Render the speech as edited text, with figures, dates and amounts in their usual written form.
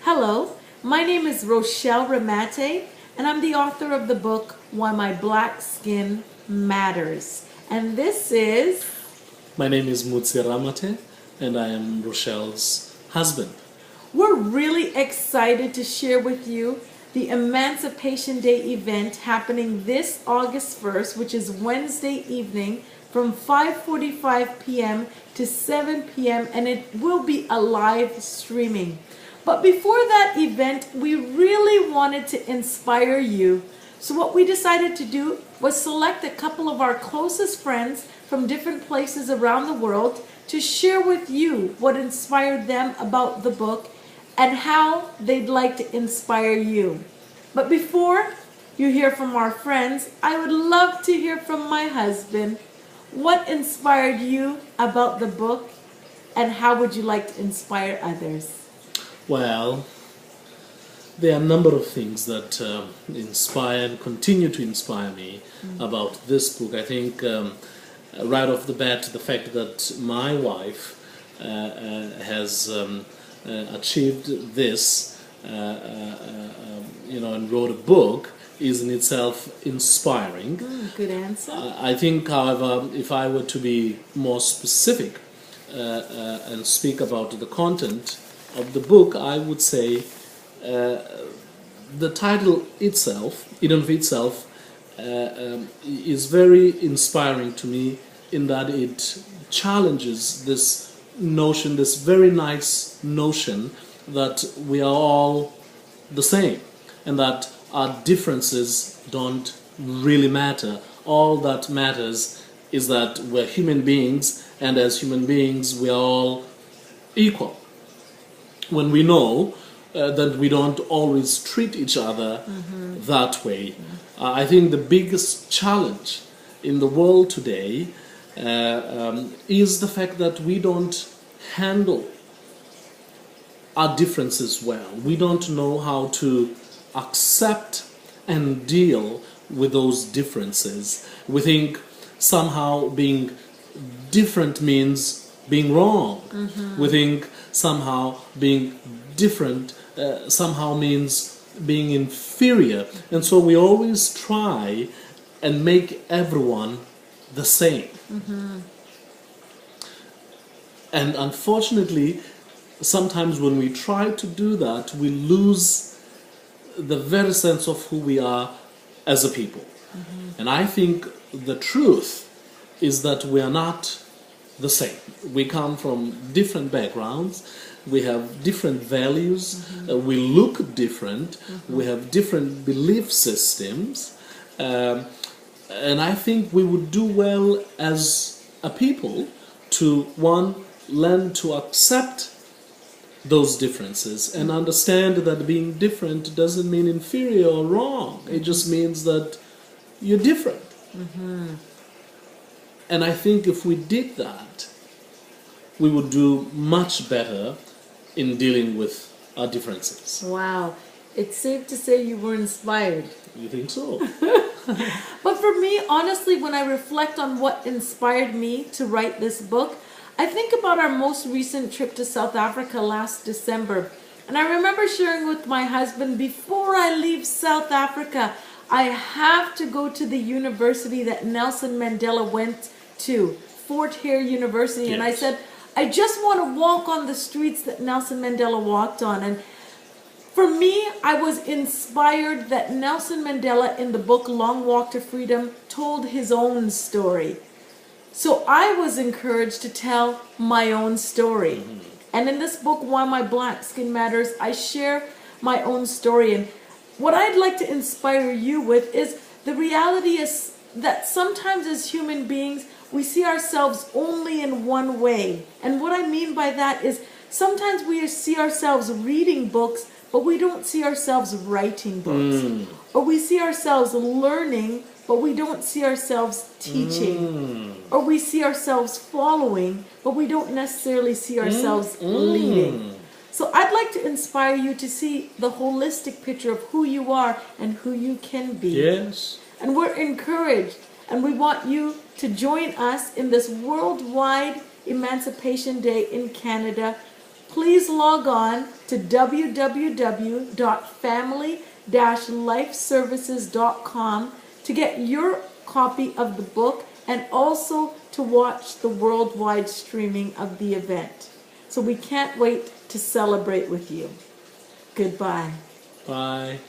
Hello, my name is Rochelle Ramate, and I'm the author of the book Why My Black Skin Matters. And this is. My name is Mutsi Ramate, and I am Rochelle's husband. We're really excited to share with you the Emancipation Day event happening this August 1st, which is Wednesday evening from 5:45 p.m. to 7 p.m., and it will be a live streaming. But before that event, we really wanted to inspire you. So what we decided to do was select a couple of our closest friends from different places around the world to share with you what inspired them about the book and how they'd like to inspire you. But before you hear from our friends, I would love to hear from my husband. What inspired you about the book, and how would you like to inspire others? Well, there are a number of things that inspire and continue to inspire me about this book. I think right off the bat, the fact that my wife has achieved this, and wrote a book is in itself inspiring. Good answer. I think, however, if I were to be more specific and speak about the content of the book, I would say the title itself, in and of itself, is very inspiring to me in that it challenges this notion, this very nice notion that we are all the same and that our differences don't really matter. All that matters is that we're human beings, and as human beings we are all equal. When we know that we don't always treat each other that way. I think the biggest challenge in the world today is the fact that we don't handle our differences well. We don't know how to accept and deal with those differences. We think somehow being different means being wrong. We think somehow being different somehow means being inferior, and so we always try and make everyone the same. And unfortunately, sometimes when we try to do that, we lose the very sense of who we are as a people. And I think the truth is that we are not the same. We come from different backgrounds, we have different values, we look different, we have different belief systems, and I think we would do well as a people to, one, learn to accept those differences and understand that being different doesn't mean inferior or wrong. It just means that you're different. And I think if we did that, we would do much better in dealing with our differences. Wow. It's safe to say you were inspired. You think so? But for me, honestly, when I reflect on what inspired me to write this book, I think about our most recent trip to South Africa last December. And I remember sharing with my husband, before I leave South Africa, I have to go to the university that Nelson Mandela went to, Fort Hare University. And I said, I just want to walk on the streets that Nelson Mandela walked on. And for me, I was inspired that Nelson Mandela in the book Long Walk to Freedom told his own story. So I was encouraged to tell my own story. And in this book, Why My Black Skin Matters, I share my own story. And what I'd like to inspire you with is the reality is that sometimes as human beings, we see ourselves only in one way. And what I mean by that is sometimes we see ourselves reading books, but we don't see ourselves writing books. Or we see ourselves learning, but we don't see ourselves teaching. Or we see ourselves following, but we don't necessarily see ourselves leading. So I'd like to inspire you to see the holistic picture of who you are and who you can be. Yes. And we're encouraged, and we want you to join us in this worldwide Emancipation Day in Canada. please log on to www.family-lifeservices.com to get your copy of the book and also to watch the worldwide streaming of the event. So we can't wait to celebrate with you. Goodbye. Bye.